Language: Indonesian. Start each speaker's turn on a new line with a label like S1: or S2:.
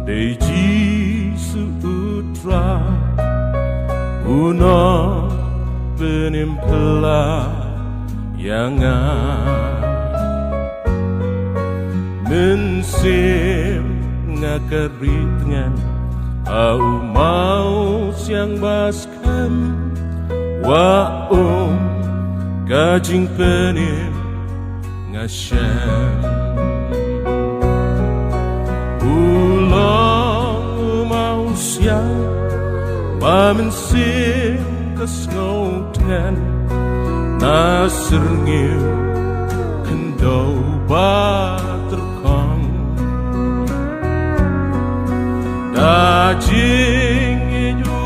S1: Để Giêsu utra Uno penimpelayangan Mensim ngakaritngan Au mau siang baskan Wa kajing penim ngasyam Ulang mau siang Pamensim kesngautan Nasrngim kendau baterkong Dajing